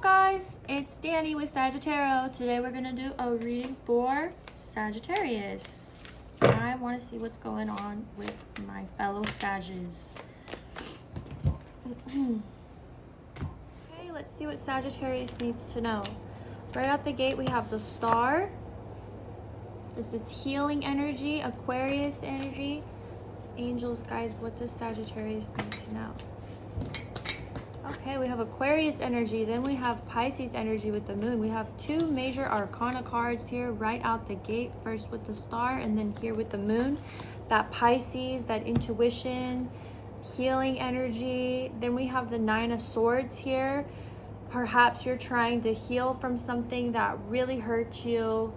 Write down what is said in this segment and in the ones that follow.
guys, it's Danny with Sagittarius. Today we're gonna do a reading for Sagittarius. I want to see what's going on with my fellow Sages. Okay, let's see what Sagittarius needs to know. Right out the gate we have the Star. This is healing energy, Aquarius energy. Angels, guides, what does Sagittarius need to know? Okay, we have Aquarius energy, then we have Pisces energy with the moon. We have two major arcana cards here right out the gate, first with the Star and then here with the moon. That Pisces, that intuition, healing energy. Then we have the Nine of Swords here. Perhaps you're trying to heal from something that really hurt you.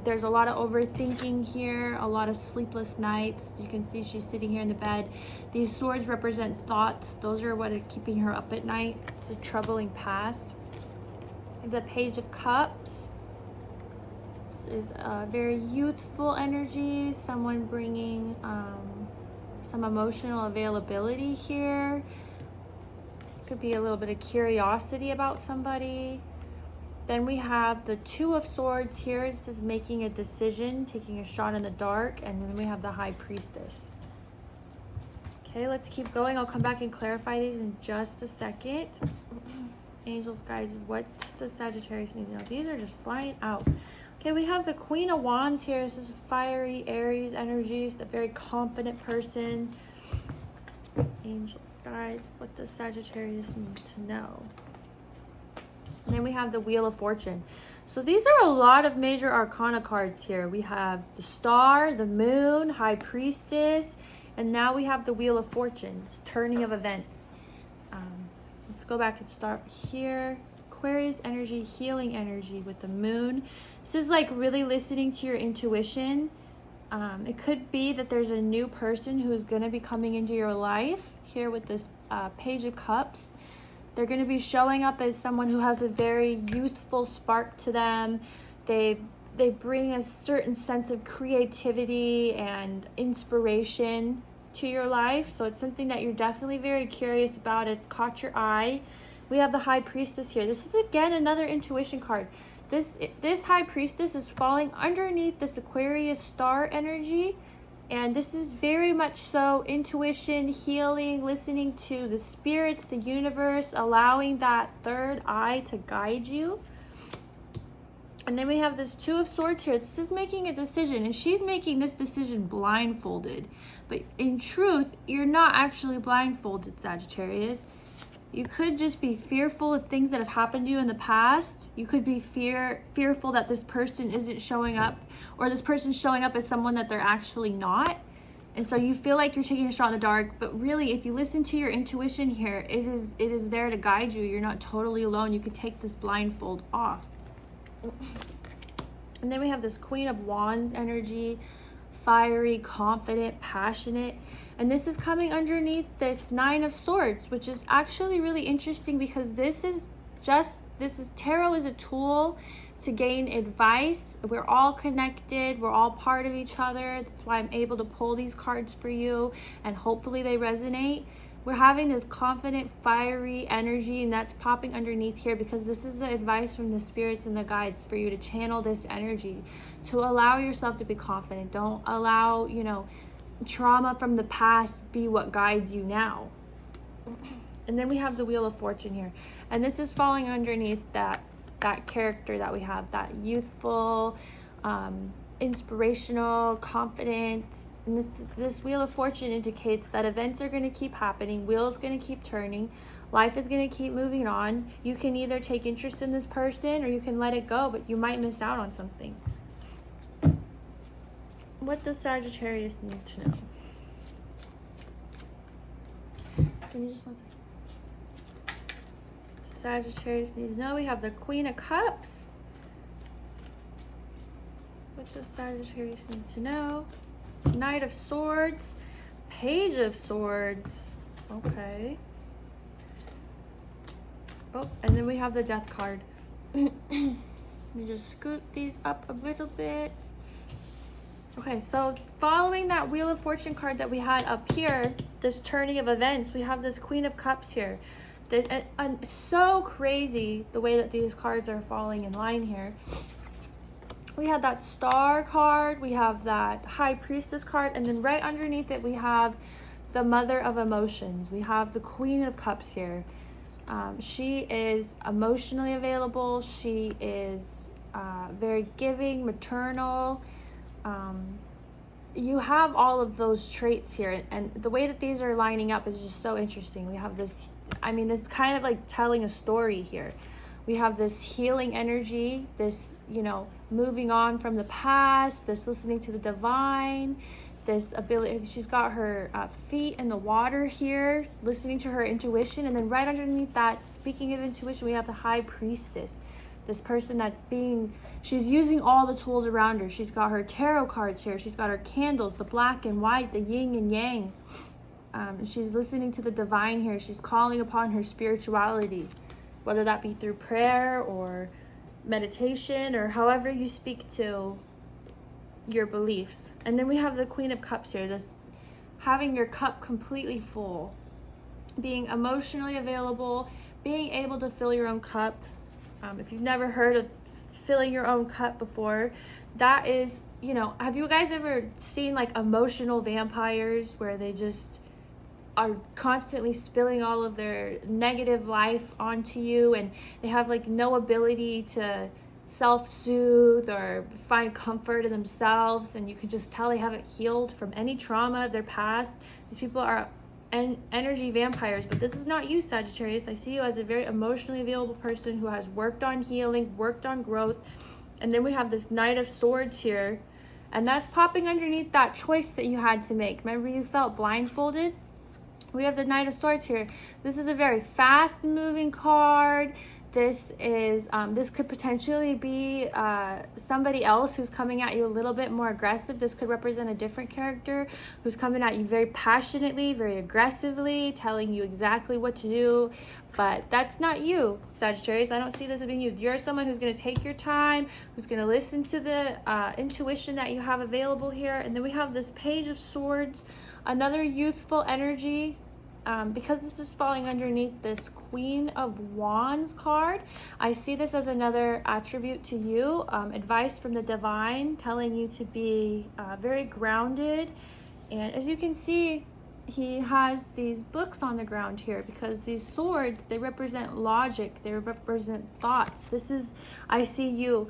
There's a lot of overthinking here, a lot of sleepless nights. You can see she's sitting here in the bed. These swords represent thoughts. Those are what are keeping her up at night. It's a troubling past. The Page of Cups. This is a very youthful energy. Someone bringing some emotional availability here. Could be a little bit of curiosity about somebody. Then we have the Two of Swords here. This is making a decision, taking a shot in the dark. And then we have the High Priestess. Okay, let's keep going. I'll come back and clarify these in just a second. Angels, guides, what does Sagittarius need to know? These are just flying out. Okay, we have the Queen of Wands here. This is fiery Aries energies, the very confident person. Angels, guides, what does Sagittarius need to know? And then we have the Wheel of Fortune. So these are a lot of major arcana cards here. We have the Star, the Moon, High Priestess, and now we have the Wheel of Fortune. It's turning of events. Let's go back and start here. Aquarius energy, healing energy with the Moon. This is like really listening to your intuition. It could be that there's a new person who's going to be coming into your life here with this Page of Cups. They're going to be showing up as someone who has a very youthful spark to them. They bring a certain sense of creativity and inspiration to your life. So it's something that you're definitely very curious about. It's caught your eye. We have the High Priestess here. This is again another intuition card. This High Priestess is falling underneath this Aquarius Star energy. And this is very much so intuition, healing, listening to the spirits, the universe, allowing that third eye to guide you. And then we have this Two of Swords here. This is making a decision, and she's making this decision blindfolded. But in truth, you're not actually blindfolded, Sagittarius. You could just be fearful of things that have happened to you in the past. You could be fearful that this person isn't showing up, or this person's showing up as someone that they're actually not. And so you feel like you're taking a shot in the dark, but really if you listen to your intuition here, it is there to guide you. You're not totally alone. You can take this blindfold off. And then we have this Queen of Wands energy, fiery, confident, passionate. And this is coming underneath this Nine of Swords, which is actually really interesting because tarot is a tool to gain advice. We're all connected. We're all part of each other. That's why I'm able to pull these cards for you, and hopefully they resonate. We're having this confident, fiery energy, and that's popping underneath here because this is the advice from the spirits and the guides for you to channel this energy, to allow yourself to be confident. Don't allow, trauma from the past be what guides you now. And then we have the Wheel of Fortune here, and this is falling underneath that character that we have, that youthful, inspirational, confident. And this Wheel of Fortune indicates that events are going to keep happening, wheels going to keep turning, life is going to keep moving on. You can either take interest in this person or you can let it go, but you might miss out on something. What does Sagittarius need to know? Give me just one second. Sagittarius needs to know. We have the Queen of Cups. What does Sagittarius need to know? Knight of Swords, Page of Swords. Okay. Oh, and then we have the Death card. Let me just scoot these up a little bit. Okay, so following that Wheel of Fortune card that we had up here, this turning of events, we have this Queen of Cups here. And so crazy the way that these cards are falling in line here. We have that Star card, we have that High Priestess card, and then right underneath it we have the Mother of Emotions. We have the Queen of Cups here. She is emotionally available. She is very giving, maternal. You have all of those traits here, and the way that these are lining up is just so interesting. We have this, I mean, this kind of like telling a story here. We have this healing energy, this, you know, moving on from the past, this listening to the divine, this ability. She's got her feet in the water here, listening to her intuition. And then right underneath that, speaking of intuition, we have the High Priestess. This person that's she's using all the tools around her. She's got her tarot cards here. She's got her candles, the black and white, the yin and yang. She's listening to the divine here. She's calling upon her spirituality, whether that be through prayer or meditation or however you speak to your beliefs. And then we have the Queen of Cups here, this having your cup completely full, being emotionally available, being able to fill your own cup. If you've never heard of filling your own cup before, that is, you know, have you guys ever seen like emotional vampires where they just are constantly spilling all of their negative life onto you, and they have like no ability to self-soothe or find comfort in themselves, and you can just tell they haven't healed from any trauma of their past? These people are energy vampires. But this is not you, Sagittarius. I see you as a very emotionally available person who has worked on healing, worked on growth. And then we have this Knight of Swords here, and that's popping underneath that choice that you had to make. Remember, you felt blindfolded? We have the Knight of Swords here. This is a very fast moving card. This is this could potentially be somebody else who's coming at you a little bit more aggressive. This could represent a different character who's coming at you very passionately, very aggressively, telling you exactly what to do. But that's not you, Sagittarius. I don't see this as being you. You're someone who's going to take your time, who's going to listen to the intuition that you have available here. And then we have this Page of Swords, another youthful energy. Because this is falling underneath this Queen of Wands card, I see this as another attribute to you. Advice from the divine, telling you to be very grounded. And as you can see, he has these books on the ground here, because these swords, they represent logic, they represent thoughts. This is, I see you,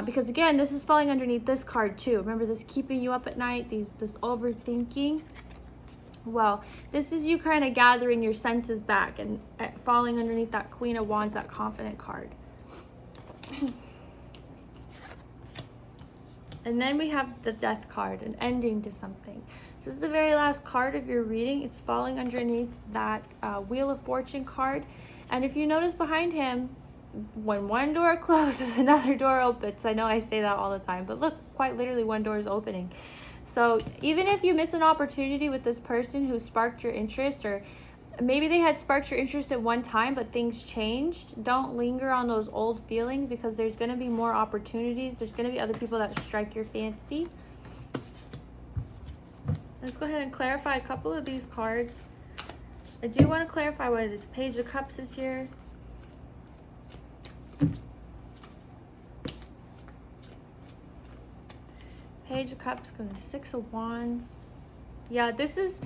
because again, this is falling underneath this card too. Remember, this keeping you up at night, this overthinking. Well, this is you kind of gathering your senses back and falling underneath that Queen of Wands, that confident card. And then we have the Death card, an ending to something. So this is the very last card of your reading. It's falling underneath that Wheel of Fortune card. And if you notice behind him, when one door closes, another door opens. I know I say that all the time, but look, quite literally one door is opening. So even if you miss an opportunity with this person who sparked your interest, or maybe they had sparked your interest at one time, but things changed, don't linger on those old feelings, because there's going to be more opportunities. There's going to be other people that strike your fancy. Let's go ahead and clarify a couple of these cards. I do want to clarify why this Page of Cups is here. Page of Cups, the Six of Wands. Yeah, this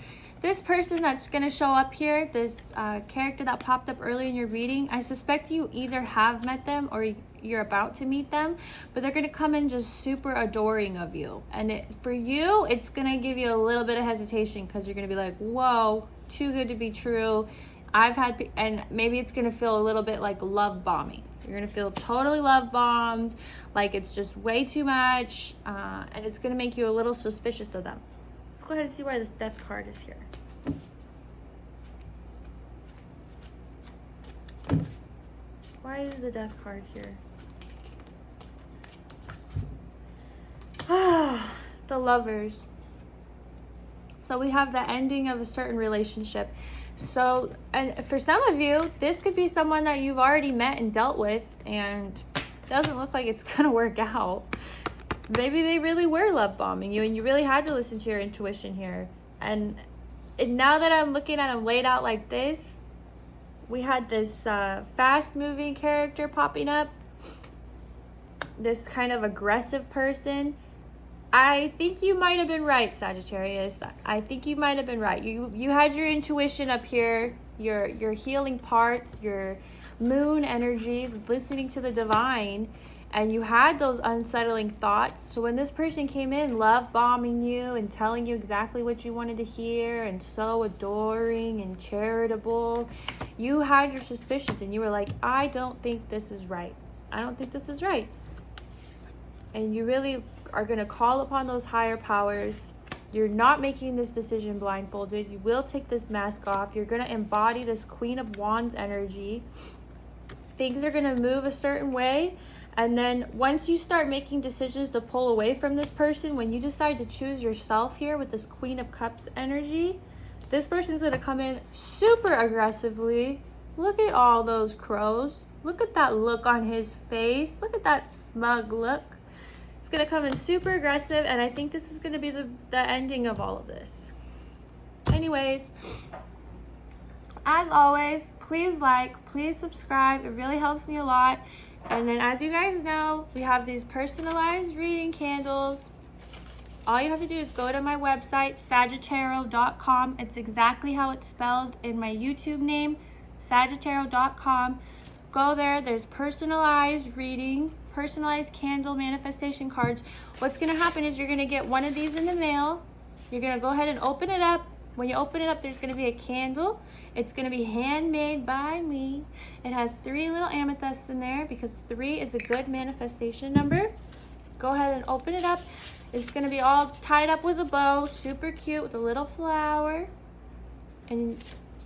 person that's going to show up here, this character that popped up early in your reading, I suspect you either have met them or you're about to meet them, but they're going to come in just super adoring of you. And for you, it's going to give you a little bit of hesitation, because you're going to be like, whoa, too good to be true. And maybe it's going to feel a little bit like love bombing. You're going to feel totally love bombed, like it's just way too much, and it's going to make you a little suspicious of them. Let's go ahead and see why this Death card is here. Why is the Death card here? Ah, the Lovers. So we have the ending of a certain relationship. So, and for some of you, this could be someone that you've already met and dealt with, and it doesn't look like it's going to work out. Maybe they really were love bombing you, and you really had to listen to your intuition here. And now that I'm looking at them laid out like this, we had this fast moving character popping up, this kind of aggressive person. I think you might have been right, Sagittarius. I think you might have been right. You had your intuition up here, your healing parts, your moon energy, listening to the divine, and you had those unsettling thoughts. So when this person came in, love bombing you and telling you exactly what you wanted to hear and so adoring and charitable, you had your suspicions and you were like, I don't think this is right. I don't think this is right. And you really are going to call upon those higher powers. You're not making this decision blindfolded. You will take this mask off. You're going to embody this Queen of Wands energy. Things are going to move a certain way. And then once you start making decisions to pull away from this person, when you decide to choose yourself here with this Queen of Cups energy, this person's going to come in super aggressively. Look at all those crows. Look at that look on his face. Look at that smug look. It's going to come in super aggressive, and I think this is going to be the ending of all of this. Anyways, as always, please like, please subscribe. It really helps me a lot. And then as you guys know, we have these personalized reading candles. All you have to do is go to my website, Sagittarius.com. It's exactly how it's spelled in my YouTube name, Sagittarius.com. Go there. There's personalized reading, personalized candle manifestation cards. What's going to happen is you're going to get one of these in the mail. You're going to go ahead and open it up. When you open it up, there's going to be a candle. It's going to be handmade by me. It has 3 little amethysts in there because 3 is a good manifestation number. Go ahead and open it up. It's going to be all tied up with a bow, super cute with a little flower. And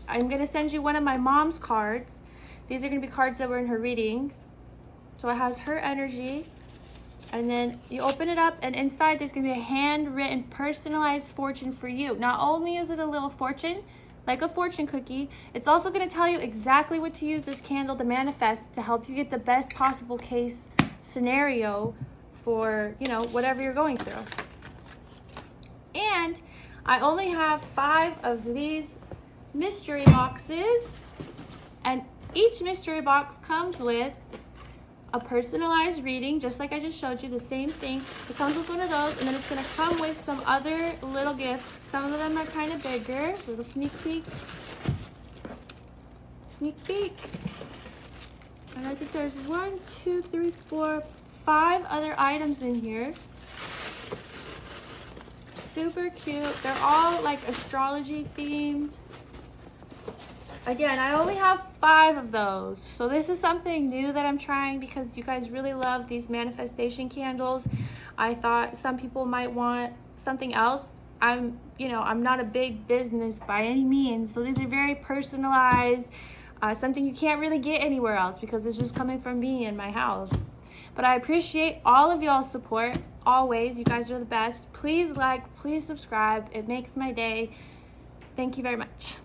I'm going to send you one of my mom's cards. These are going to be cards that were in her readings. So it has her energy. And then you open it up, and inside there's going to be a handwritten, personalized fortune for you. Not only is it a little fortune, like a fortune cookie, it's also going to tell you exactly what to use this candle to manifest to help you get the best possible case scenario for, you know, whatever you're going through. And I only have 5 of these mystery boxes, and each mystery box comes with a personalized reading, just like I just showed you, the same thing. It comes with one of those, and then it's going to come with some other little gifts. Some of them are kind of bigger. Little sneak peek. Sneak peek. And I think there's 1, 2, 3, 4, 5 other items in here. Super cute. They're all like astrology themed. Again, I only have 5 of those. So this is something new that I'm trying because you guys really love these manifestation candles. I thought some people might want something else. I'm not a big business by any means. So these are very personalized, something you can't really get anywhere else because it's just coming from me in my house. But I appreciate all of y'all's support always. You guys are the best. Please like, please subscribe. It makes my day. Thank you very much.